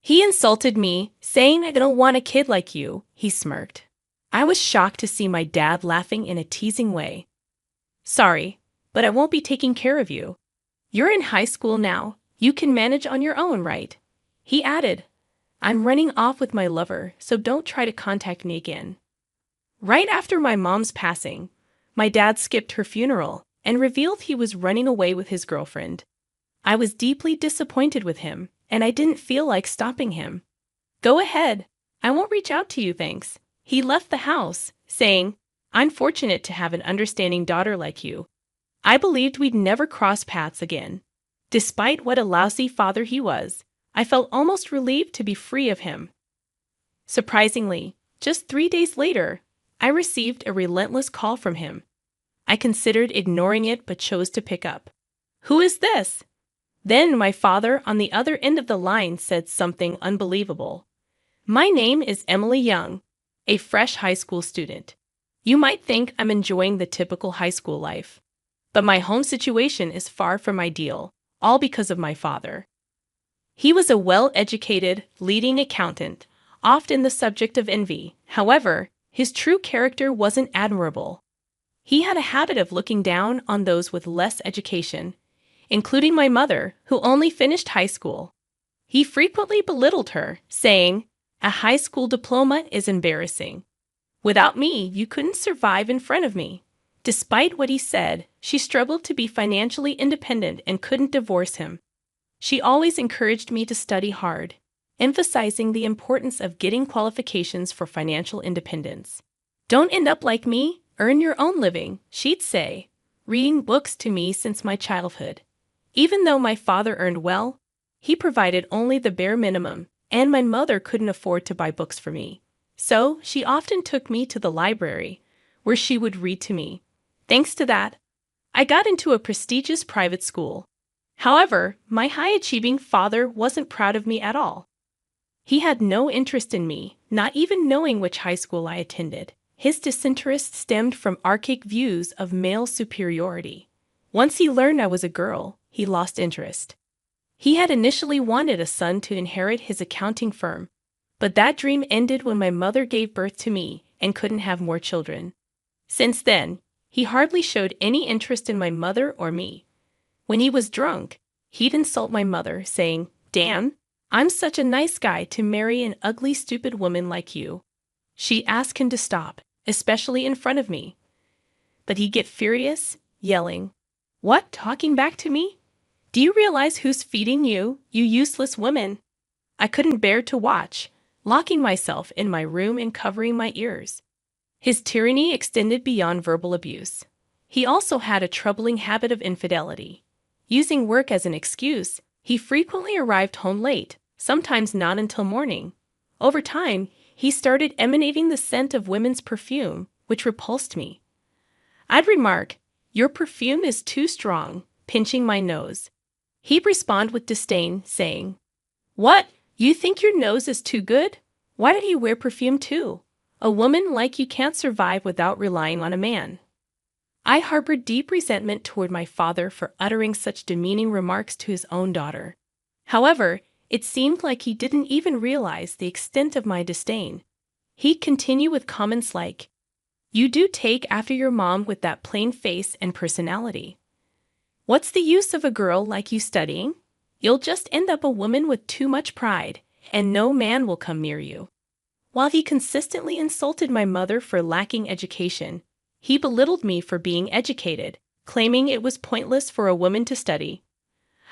He insulted me, saying I don't want a kid like you, he smirked. I was shocked to see my dad laughing in a teasing way. Sorry, but I won't be taking care of you. You're in high school now, you can manage on your own, right? He added, I'm running off with my lover, so don't try to contact me again. Right after my mom's passing, my dad skipped her funeral and revealed he was running away with his girlfriend. I was deeply disappointed with him, and I didn't feel like stopping him. Go ahead, I won't reach out to you, thanks. He left the house, saying, I'm fortunate to have an understanding daughter like you. I believed we'd never cross paths again. Despite what a lousy father he was, I felt almost relieved to be free of him. Surprisingly, just 3 days later, I received a relentless call from him. I considered ignoring it but chose to pick up. Who is this? Then my father on the other end of the line said something unbelievable. My name is Emily Young, a fresh high school student. You might think I'm enjoying the typical high school life, but my home situation is far from ideal, all because of my father. He was a well-educated, leading accountant, often the subject of envy. However, his true character wasn't admirable. He had a habit of looking down on those with less education, including my mother, who only finished high school. He frequently belittled her, saying, a high school diploma is embarrassing. Without me, you couldn't survive in front of me. Despite what he said, she struggled to be financially independent and couldn't divorce him. She always encouraged me to study hard, emphasizing the importance of getting qualifications for financial independence. Don't end up like me, earn your own living, she'd say, reading books to me since my childhood. Even though my father earned well, he provided only the bare minimum, and my mother couldn't afford to buy books for me. So she often took me to the library, where she would read to me. Thanks to that, I got into a prestigious private school. However, my high-achieving father wasn't proud of me at all. He had no interest in me, not even knowing which high school I attended. His disinterest stemmed from archaic views of male superiority. Once he learned I was a girl, he lost interest. He had initially wanted a son to inherit his accounting firm, but that dream ended when my mother gave birth to me and couldn't have more children. Since then, he hardly showed any interest in my mother or me. When he was drunk, he'd insult my mother, saying, Dan, I'm such a nice guy to marry an ugly, stupid woman like you. She'd ask him to stop, especially in front of me. But he'd get furious, yelling, What, talking back to me? Do you realize who's feeding you, you useless woman? I couldn't bear to watch, locking myself in my room and covering my ears. His tyranny extended beyond verbal abuse. He also had a troubling habit of infidelity. Using work as an excuse, he frequently arrived home late, sometimes not until morning. Over time, he started emanating the scent of women's perfume, which repulsed me. I'd remark, Your perfume is too strong, pinching my nose. He'd respond with disdain, saying, What, you think your nose is too good? Why did you wear perfume too? A woman like you can't survive without relying on a man. I harbored deep resentment toward my father for uttering such demeaning remarks to his own daughter. However, it seemed like he didn't even realize the extent of my disdain. He'd continue with comments like, You do take after your mom with that plain face and personality. What's the use of a girl like you studying? You'll just end up a woman with too much pride, and no man will come near you. While he consistently insulted my mother for lacking education, he belittled me for being educated, claiming it was pointless for a woman to study.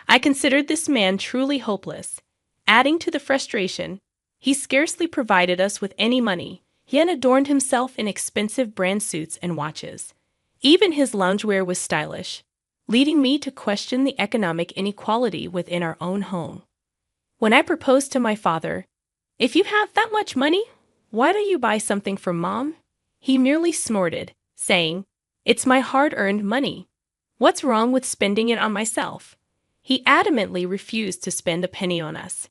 I considered this man truly hopeless. Adding to the frustration, he scarcely provided us with any money, yet adorned himself in expensive brand suits and watches. Even his loungewear was stylish, leading me to question the economic inequality within our own home. When I proposed to my father, If you have that much money, why don't you buy something for Mom? He merely snorted, saying, It's my hard-earned money. What's wrong with spending it on myself? He adamantly refused to spend a penny on us.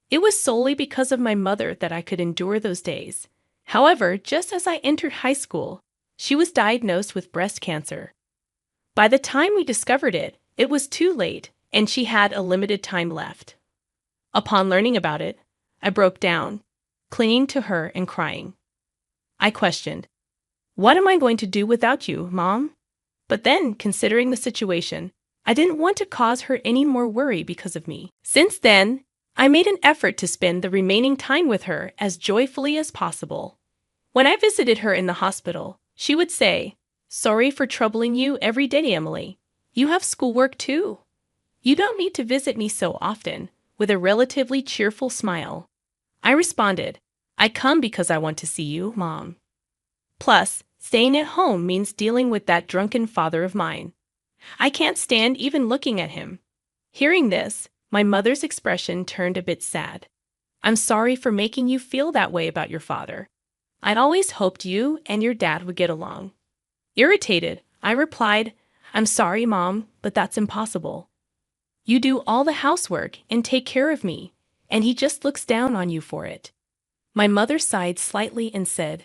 It was solely because of my mother that I could endure those days. However, just as I entered high school, she was diagnosed with breast cancer. By the time we discovered it, it was too late, and she had a limited time left. Upon learning about it, I broke down, clinging to her and crying. I questioned, "What am I going to do without you, Mom?" But then, considering the situation, I didn't want to cause her any more worry because of me. Since then, I made an effort to spend the remaining time with her as joyfully as possible. When I visited her in the hospital, she would say, "Sorry for troubling you every day, Emily. You have schoolwork too. You don't need to visit me so often," with a relatively cheerful smile. I responded, "I come because I want to see you, Mom. Plus, staying at home means dealing with that drunken father of mine. I can't stand even looking at him." Hearing this, my mother's expression turned a bit sad. "I'm sorry for making you feel that way about your father. I'd always hoped you and your dad would get along." Irritated, I replied, "I'm sorry, Mom, but that's impossible. You do all the housework and take care of me, and he just looks down on you for it." My mother sighed slightly and said,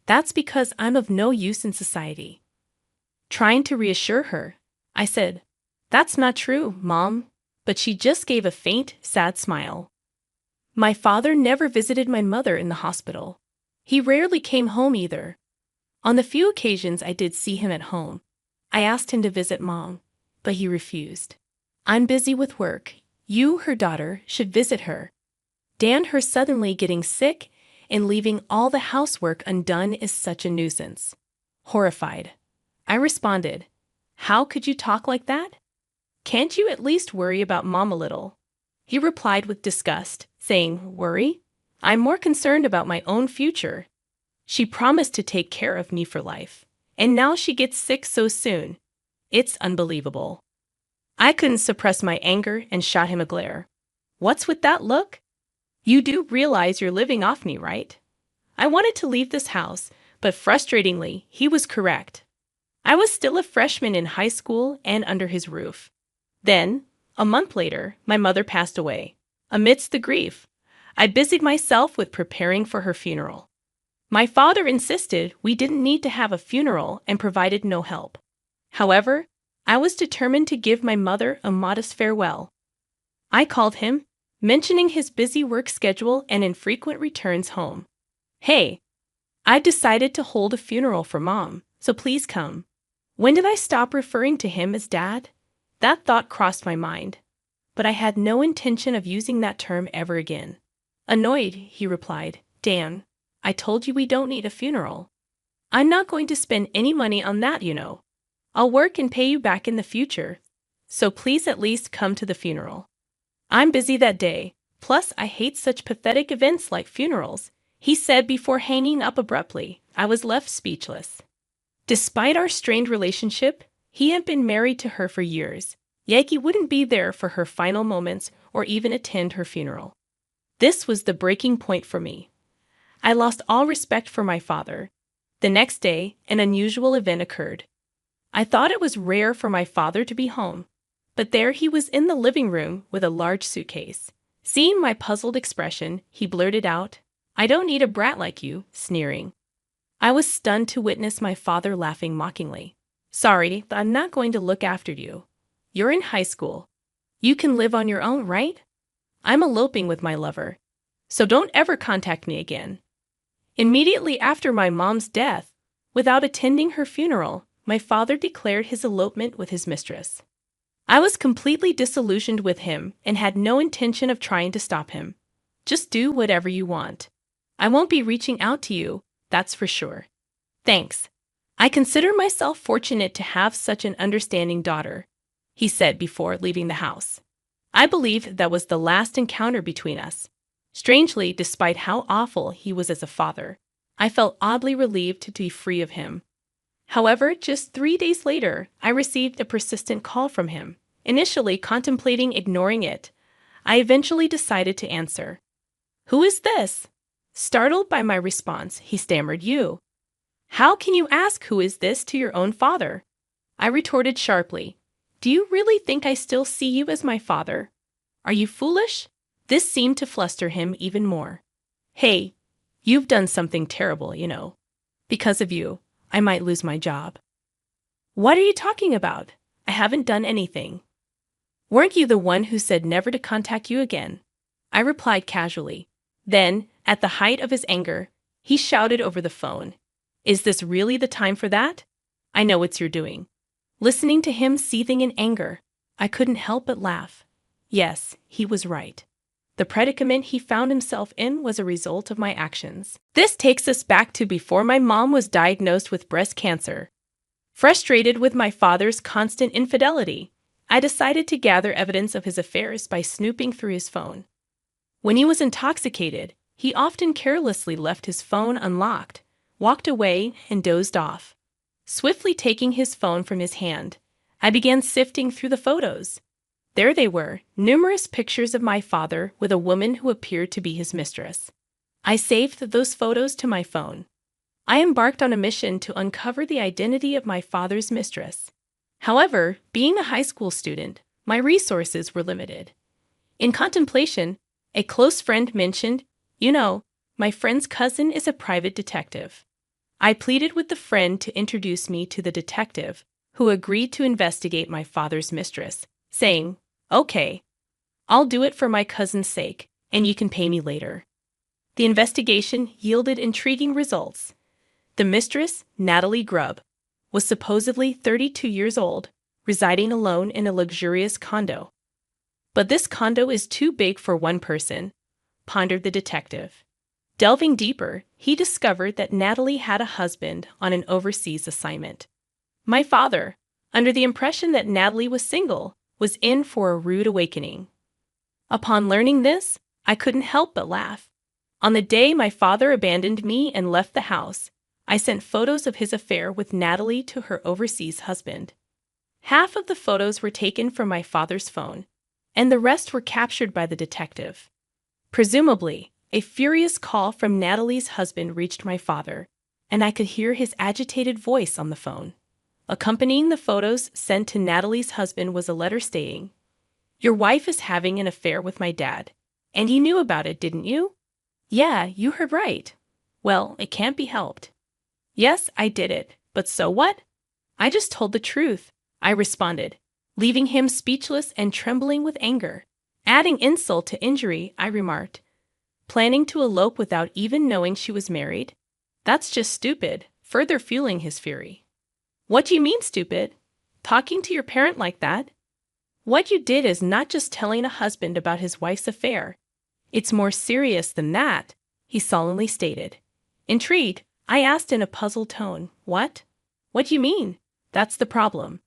"That's because I'm of no use in society." Trying to reassure her, I said, "That's not true, Mom," but she just gave a faint, sad smile. My father never visited my mother in the hospital. He rarely came home either. On the few occasions I did see him at home, I asked him to visit Mom, but he refused. "I'm busy with work. You, her daughter, should visit her. Dan, her suddenly getting sick and leaving all the housework undone is such a nuisance." Horrified, I responded, "How could you talk like that? Can't you at least worry about Mom a little?" He replied with disgust, saying, "Worry? I'm more concerned about my own future. She promised to take care of me for life, and now she gets sick so soon. It's unbelievable." I couldn't suppress my anger and shot him a glare. "What's with that look? You do realize you're living off me, right?" I wanted to leave this house, but frustratingly, he was correct. I was still a freshman in high school and under his roof. Then, a month later, my mother passed away. Amidst the grief, I busied myself with preparing for her funeral. My father insisted we didn't need to have a funeral and provided no help. However, I was determined to give my mother a modest farewell. I called him, mentioning his busy work schedule and infrequent returns home. "Hey, I've decided to hold a funeral for Mom, so please come." When did I stop referring to him as Dad? That thought crossed my mind, but I had no intention of using that term ever again. Annoyed, he replied, "Dan, I told you we don't need a funeral. I'm not going to spend any money on that, you know. I'll work and pay you back in the future, so please at least come to the funeral. I'm busy that day, plus I hate such pathetic events like funerals," he said before hanging up abruptly. I was left speechless. Despite our strained relationship, he had been married to her for years, yet he wouldn't be there for her final moments or even attend her funeral. This was the breaking point for me. I lost all respect for my father. The next day, an unusual event occurred. I thought it was rare for my father to be home, but there he was in the living room with a large suitcase. Seeing my puzzled expression, he blurted out, "I don't need a brat like you," sneering. I was stunned to witness my father laughing mockingly. "Sorry, but I'm not going to look after you. You're in high school. You can live on your own, right? I'm eloping with my lover, so don't ever contact me again." Immediately after my mom's death, without attending her funeral, my father declared his elopement with his mistress. I was completely disillusioned with him and had no intention of trying to stop him. "Just do whatever you want. I won't be reaching out to you, that's for sure. Thanks. I consider myself fortunate to have such an understanding daughter," he said before leaving the house. I believe that was the last encounter between us. Strangely, despite how awful he was as a father, I felt oddly relieved to be free of him. However, just 3 days later, I received a persistent call from him. Initially contemplating ignoring it, I eventually decided to answer. "Who is this?" Startled by my response, he stammered, "You. How can you ask who is this to your own father?" I retorted sharply, "Do you really think I still see you as my father? Are you foolish?" This seemed to fluster him even more. "Hey, you've done something terrible, you know. Because of you, I might lose my job." "What are you talking about? I haven't done anything." "Weren't you the one who said never to contact you again?" I replied casually. Then, at the height of his anger, he shouted over the phone, "Is this really the time for that? I know what you're doing." Listening to him seething in anger, I couldn't help but laugh. Yes, he was right. The predicament he found himself in was a result of my actions. This takes us back to before my mom was diagnosed with breast cancer. Frustrated with my father's constant infidelity, I decided to gather evidence of his affairs by snooping through his phone. When he was intoxicated, he often carelessly left his phone unlocked, walked away, and dozed off. Swiftly taking his phone from his hand, I began sifting through the photos. There they were, numerous pictures of my father with a woman who appeared to be his mistress. I saved those photos to my phone. I embarked on a mission to uncover the identity of my father's mistress. However, being a high school student, my resources were limited. In contemplation, a close friend mentioned, my friend's cousin is a private detective. I pleaded with the friend to introduce me to the detective, who agreed to investigate my father's mistress, saying, "Okay, I'll do it for my cousin's sake, and you can pay me later." The investigation yielded intriguing results. The mistress, Natalie Grubb, was supposedly 32 years old, residing alone in a luxurious condo. "But this condo is too big for one person," pondered the detective. Delving deeper, he discovered that Natalie had a husband on an overseas assignment. My father, under the impression that Natalie was single, was in for a rude awakening. Upon learning this, I couldn't help but laugh. On the day my father abandoned me and left the house, I sent photos of his affair with Natalie to her overseas husband. Half of the photos were taken from my father's phone, and the rest were captured by the detective. Presumably, a furious call from Natalie's husband reached my father, and I could hear his agitated voice on the phone. Accompanying the photos sent to Natalie's husband was a letter stating, "Your wife is having an affair with my dad, and you knew about it, didn't you?" "Yeah, you heard right." "Well, it can't be helped." "Yes, I did it, but so what?" "I just told the truth," I responded, leaving him speechless and trembling with anger. Adding insult to injury, I remarked, "Planning to elope without even knowing she was married? That's just stupid," further fueling his fury. "What do you mean, stupid? Talking to your parent like that? What you did is not just telling a husband about his wife's affair. It's more serious than that," he solemnly stated. Intrigued, I asked in a puzzled tone, "What? What do you mean?" "That's the problem.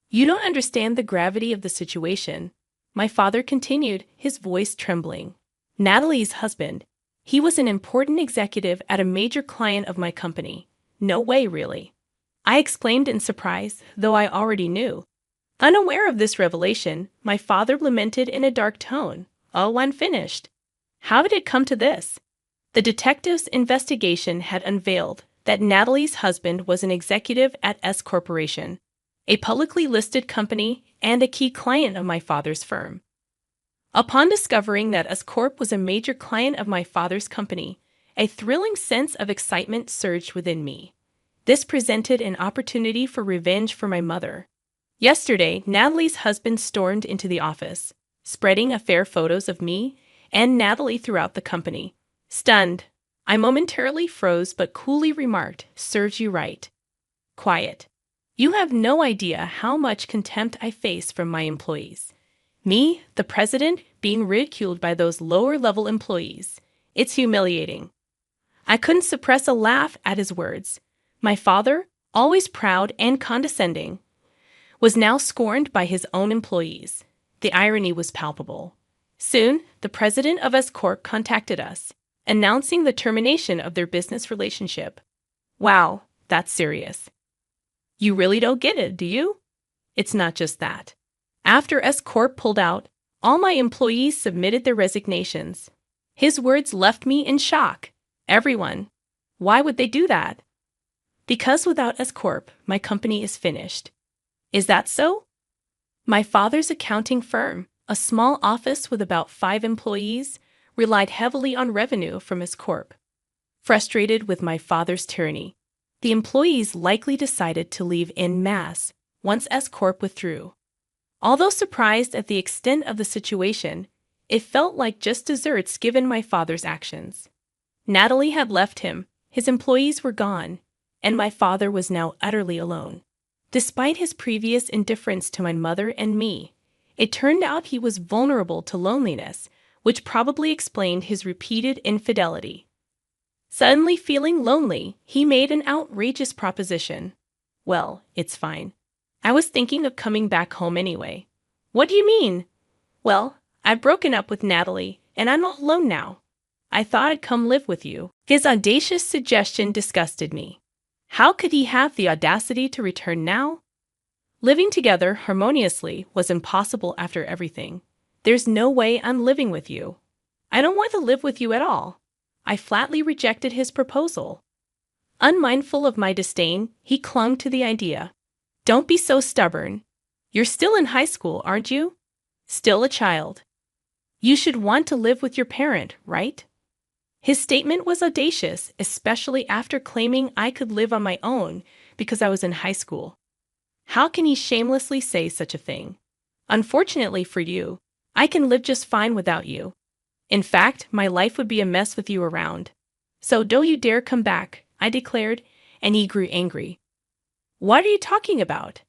You don't understand the gravity of the situation," my father continued, his voice trembling. "Natalie's husband, he was an important executive at a major client of my company." "No way, really," I exclaimed in surprise, though I already knew. Unaware of this revelation, my father lamented in a dark tone, "Oh, unfinished. How did it come to this?" The detective's investigation had unveiled that Natalie's husband was an executive at S Corporation, a publicly listed company and a key client of my father's firm. Upon discovering that S Corp was a major client of my father's company, a thrilling sense of excitement surged within me. This presented an opportunity for revenge for my mother. Yesterday, Natalie's husband stormed into the office, spreading affair photos of me and Natalie throughout the company. Stunned, I momentarily froze but coolly remarked, "Serves you right." Quiet. You have no idea how much contempt I face from my employees. Me, the president, being ridiculed by those lower-level employees. It's humiliating. I couldn't suppress a laugh at his words. My father, always proud and condescending, was now scorned by his own employees. The irony was palpable. Soon, the president of S Corp contacted us, announcing the termination of their business relationship. Wow, that's serious. You really don't get it, do you? It's not just that. After S Corp pulled out, all my employees submitted their resignations. His words left me in shock. Everyone. Why would they do that? Because without S Corp, my company is finished. Is that so? My father's accounting firm, a small office with about 5 employees, relied heavily on revenue from S Corp. Frustrated with my father's tyranny, the employees likely decided to leave en masse once S Corp withdrew. Although surprised at the extent of the situation, It felt like just desserts given my father's actions. Natalie had left him, his employees were gone, and my father was now utterly alone. Despite his previous indifference to my mother and me, it turned out he was vulnerable to loneliness, which probably explained his repeated infidelity. Suddenly feeling lonely, he made an outrageous proposition. Well, it's fine. I was thinking of coming back home anyway. What do you mean? Well, I've broken up with Natalie, and I'm all alone now. I thought I'd come live with you. His audacious suggestion disgusted me. How could he have the audacity to return now? Living together harmoniously was impossible after everything. There's no way I'm living with you. I don't want to live with you at all. I flatly rejected his proposal. Unmindful of my disdain, he clung to the idea. Don't be so stubborn. You're still in high school, aren't you? Still a child. You should want to live with your parent, right? His statement was audacious, especially after claiming I could live on my own because I was in high school. How can he shamelessly say such a thing? Unfortunately for you, I can live just fine without you. In fact, my life would be a mess with you around. So don't you dare come back, I declared, and he grew angry. What are you talking about?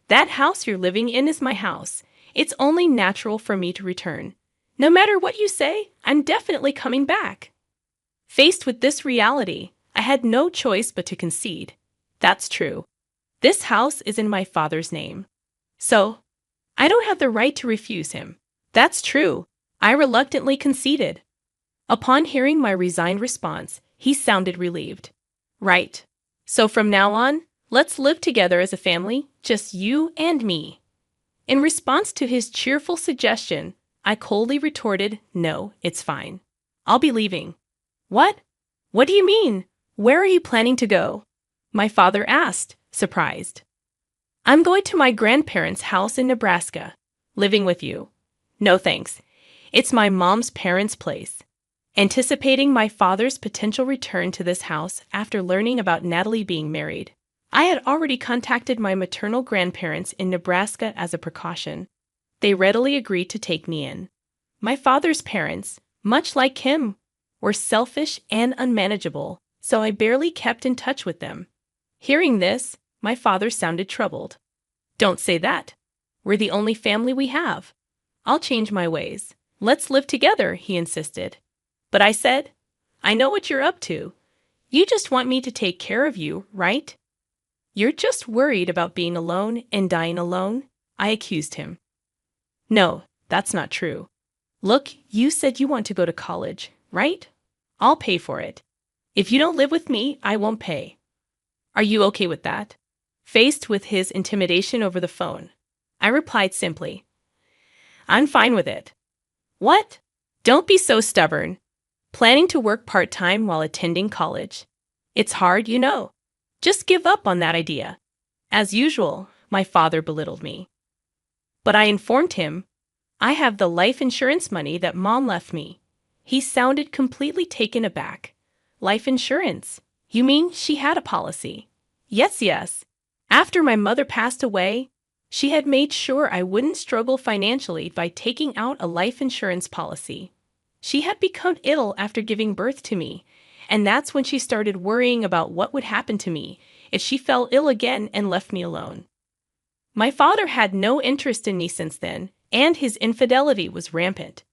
That house you're living in is my house. It's only natural for me to return. No matter what you say, I'm definitely coming back. Faced with this reality, I had no choice but to concede. That's true. This house is in my father's name. So, I don't have the right to refuse him. That's true. I reluctantly conceded. Upon hearing my resigned response, he sounded relieved. Right. So from now on, let's live together as a family, just you and me. In response to his cheerful suggestion, I coldly retorted, no, it's fine. I'll be leaving. What? What do you mean? Where are you planning to go? My father asked, surprised. I'm going to my grandparents' house in Nebraska, living with you. No thanks. It's my mom's parents' place. Anticipating my father's potential return to this house after learning about Natalie being married, I had already contacted my maternal grandparents in Nebraska as a precaution. They readily agreed to take me in. My father's parents, much like him, were selfish and unmanageable, so I barely kept in touch with them. Hearing this, my father sounded troubled. Don't say that. We're the only family we have. I'll change my ways. Let's live together, he insisted. But I said, I know what you're up to. You just want me to take care of you, right? You're just worried about being alone and dying alone, I accused him. No, that's not true. Look, you said you want to go to college, right? I'll pay for it. If you don't live with me, I won't pay. Are you okay with that? Faced with his intimidation over the phone, I replied simply, I'm fine with it. What? Don't be so stubborn. Planning to work part-time while attending college. It's hard, you know. Just give up on that idea. As usual, my father belittled me. But I informed him, I have the life insurance money that Mom left me. He sounded completely taken aback. Life insurance? You mean she had a policy? Yes. After my mother passed away, she had made sure I wouldn't struggle financially by taking out a life insurance policy. She had become ill after giving birth to me, and that's when she started worrying about what would happen to me if she fell ill again and left me alone. My father had no interest in me since then, and his infidelity was rampant.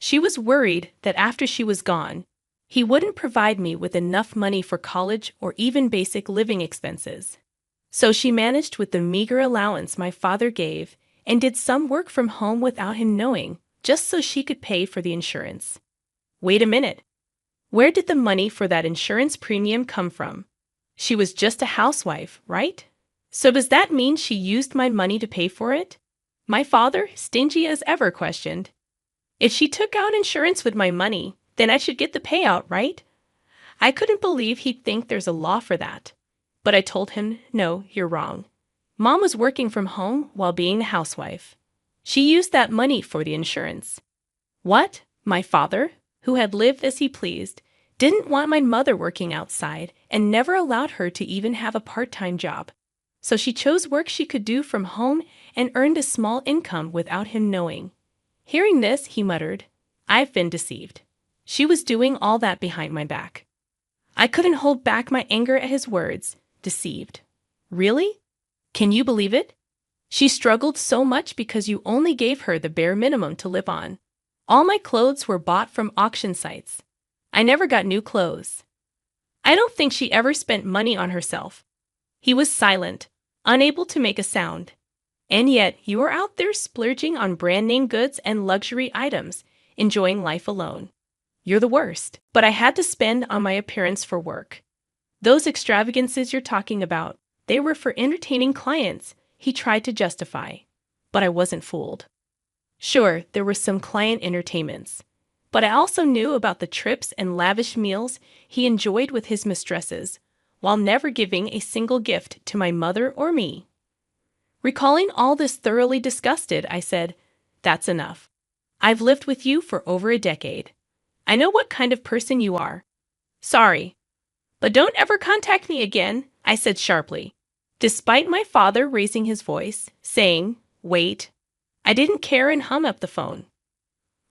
She was worried that after she was gone, he wouldn't provide me with enough money for college or even basic living expenses. So she managed with the meager allowance my father gave and did some work from home without him knowing, just so she could pay for the insurance. Wait a minute. Where did the money for that insurance premium come from? She was just a housewife, right? So does that mean she used my money to pay for it? My father, stingy as ever, questioned. If she took out insurance with my money, then I should get the payout, right? I couldn't believe he'd think there's a law for that. But I told him, no, you're wrong. Mom was working from home while being a housewife. She used that money for the insurance. What? My father, who had lived as he pleased, didn't want my mother working outside and never allowed her to even have a part-time job. So she chose work she could do from home and earned a small income without him knowing. Hearing this, he muttered, I've been deceived. She was doing all that behind my back. I couldn't hold back my anger at his words. Deceived. Really? Can you believe it? She struggled so much because you only gave her the bare minimum to live on. All my clothes were bought from auction sites. I never got new clothes. I don't think she ever spent money on herself. He was silent, unable to make a sound. And yet, you are out there splurging on brand-name goods and luxury items, enjoying life alone. You're the worst. But I had to spend on my appearance for work. Those extravagances you're talking about, they were for entertaining clients, he tried to justify. But I wasn't fooled. Sure, there were some client entertainments. But I also knew about the trips and lavish meals he enjoyed with his mistresses, while never giving a single gift to my mother or me. Recalling all this thoroughly disgusted, I said, "That's enough. I've lived with you for over a decade. I know what kind of person you are. Sorry. But don't ever contact me again," I said sharply. Despite my father raising his voice, saying, "Wait," I didn't care and hung up the phone.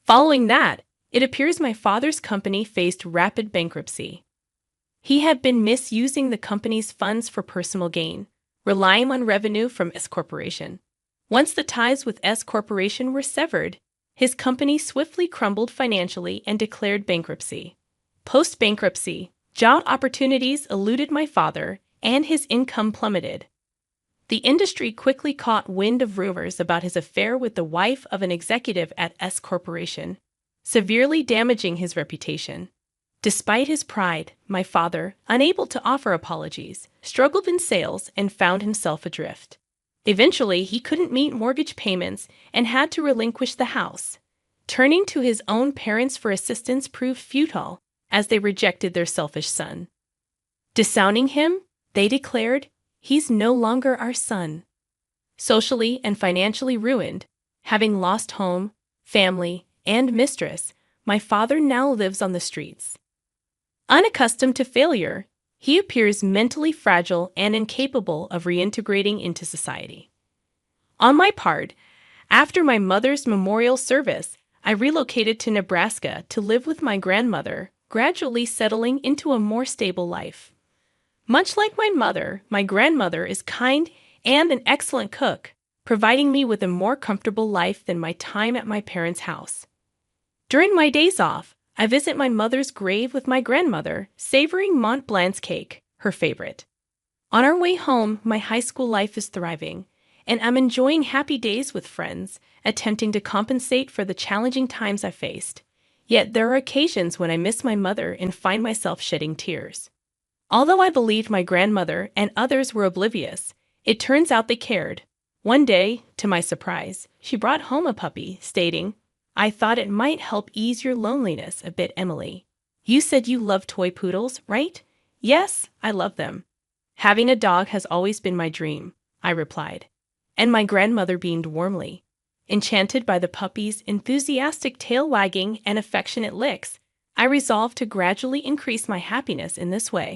Following that, it appears my father's company faced rapid bankruptcy. He had been misusing the company's funds for personal gain, relying on revenue from S Corporation. Once the ties with S Corporation were severed, his company swiftly crumbled financially and declared bankruptcy. Post-bankruptcy, job opportunities eluded my father, and his income plummeted. The industry quickly caught wind of rumors about his affair with the wife of an executive at S Corporation, severely damaging his reputation. Despite his pride, my father, unable to offer apologies, struggled in sales and found himself adrift. Eventually, he couldn't meet mortgage payments and had to relinquish the house. Turning to his own parents for assistance proved futile, as they rejected their selfish son. Disowning him, they declared, "He's no longer our son." Socially and financially ruined, having lost home, family, and mistress, my father now lives on the streets. Unaccustomed to failure, he appears mentally fragile and incapable of reintegrating into society. On my part, after my mother's memorial service, I relocated to Nebraska to live with my grandmother, gradually settling into a more stable life. Much like my mother, my grandmother is kind and an excellent cook, providing me with a more comfortable life than my time at my parents' house. During my days off, I visit my mother's grave with my grandmother, savoring Mont Blanc's cake, her favorite. On our way home, my high school life is thriving, and I'm enjoying happy days with friends, attempting to compensate for the challenging times I faced. Yet there are occasions when I miss my mother and find myself shedding tears. Although I believed my grandmother and others were oblivious, it turns out they cared. One day, to my surprise, she brought home a puppy, stating, "I thought it might help ease your loneliness a bit, Emily. You said you love toy poodles, right?" "Yes, I love them. Having a dog has always been my dream," I replied. And my grandmother beamed warmly. Enchanted by the puppy's enthusiastic tail wagging and affectionate licks, I resolved to gradually increase my happiness in this way.